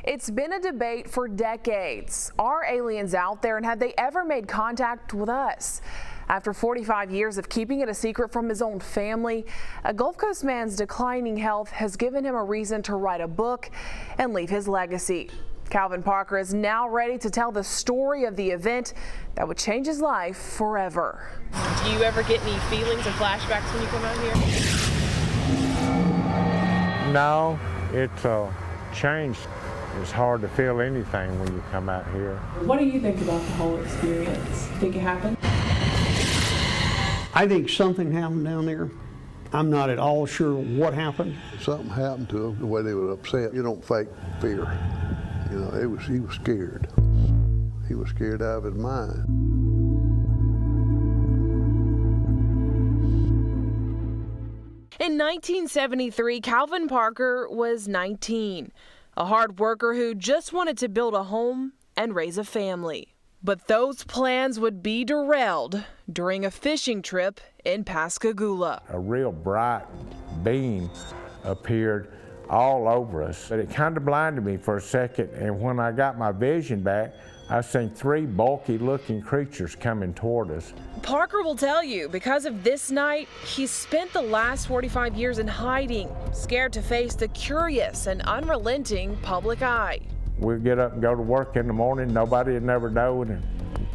It's been a debate for decades. Are aliens out there, and have they ever made contact with us? After 45 years of keeping it a secret from his own family, a Gulf Coast man's declining health has given him a reason to write a book and leave his legacy. Calvin Parker is now ready to tell the story of the event that would change his life forever. Do you ever get any feelings or flashbacks when you come out here? No, it's changed. It's hard to feel anything when you come out here. What do you think about the whole experience? Think it happened? I think something happened down there. I'm not at all sure what happened. Something happened to him, the way they were upset. You don't fake fear. You know, he was scared. He was scared out of his mind. In 1973, Calvin Parker was 19, a hard worker who just wanted to build a home and raise a family. But those plans would be derailed during a fishing trip in Pascagoula. A real bright beam appeared all over us, but it kind of blinded me for a second, and when I got my vision back, I seen three bulky looking creatures coming toward us. Parker will tell you, because of this night, he's spent the last 45 years in hiding, scared to face the curious and unrelenting public eye. We'll get up and go to work in the morning, nobody would never know, and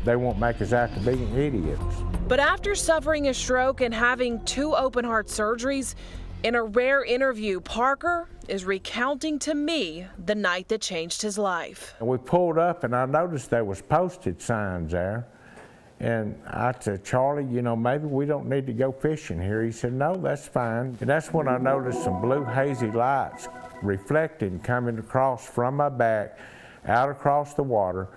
they won't make us out to be idiots. But after suffering a stroke and having 2 open heart surgeries, in a rare interview, Parker is recounting to me the night that changed his life. And we pulled up and I noticed there was posted signs there. And I said, Charlie, you know, maybe we don't need to go fishing here. He said, no, that's fine. And that's when I noticed some blue hazy lights reflecting coming across from my back, out across the water.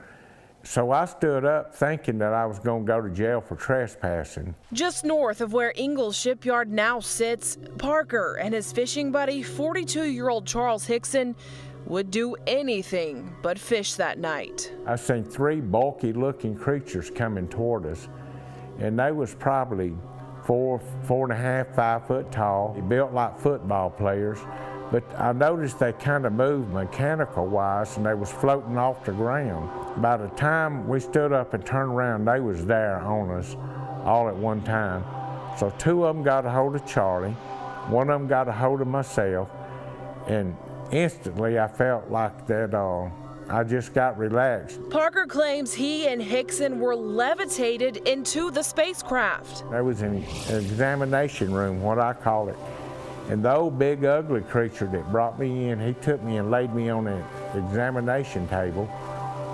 So I stood up thinking that I was going to go to jail for trespassing. Just north of where Ingalls Shipyard now sits, Parker and his fishing buddy, 42-year-old Charles Hickson, would do anything but fish that night. I seen 3 bulky looking creatures coming toward us, and they was probably 4.5, 5 foot tall. They built like football players, but I noticed they kind of moved mechanical wise, and they was floating off the ground. By the time we stood up and turned around, they was there on us all at one time. So 2 of them got a hold of Charlie, 1 of them got a hold of myself, and instantly I felt like that I just got relaxed. Parker claims he and Hickson were levitated into the spacecraft. There was an examination room, what I call it, and the old big ugly creature that brought me in, he took me and laid me on an examination table,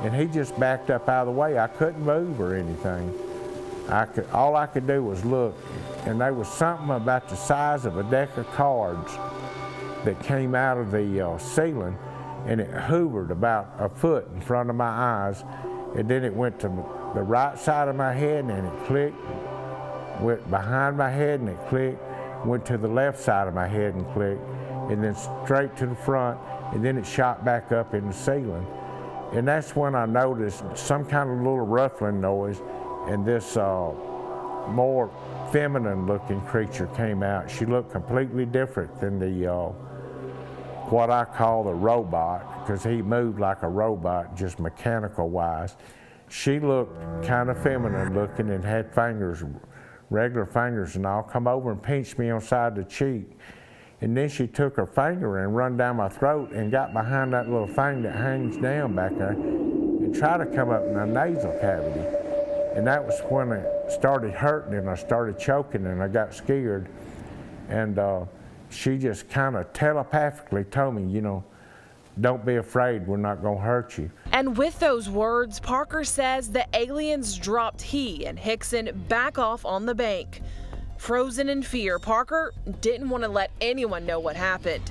and he just backed up out of the way. I couldn't move or anything. All I could do was look, and there was something about the size of a deck of cards that came out of the ceiling, and it hovered about a foot in front of my eyes, and then it went to the right side of my head and it clicked, went behind my head and it clicked, went to the left side of my head and clicked, and then straight to the front, and then it shot back up in the ceiling. And that's when I noticed some kind of little ruffling noise, and this more feminine looking creature came out. She looked completely different than the what I call the robot, because he moved like a robot, just mechanical wise. She looked kind of feminine looking and had fingers, regular fingers and all, come over and pinched me on the side of the cheek. And then she took her finger and run down my throat and got behind that little thing that hangs down back there and tried to come up in my nasal cavity. And that was when it started hurting and I started choking and I got scared. And she just kind of telepathically told me, you know, don't be afraid, we're not going to hurt you. And with those words, Parker says the aliens dropped he and Hickson back off on the bank. Frozen in fear, Parker didn't want to let anyone know what happened.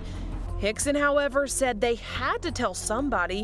Hickson, however, said they had to tell somebody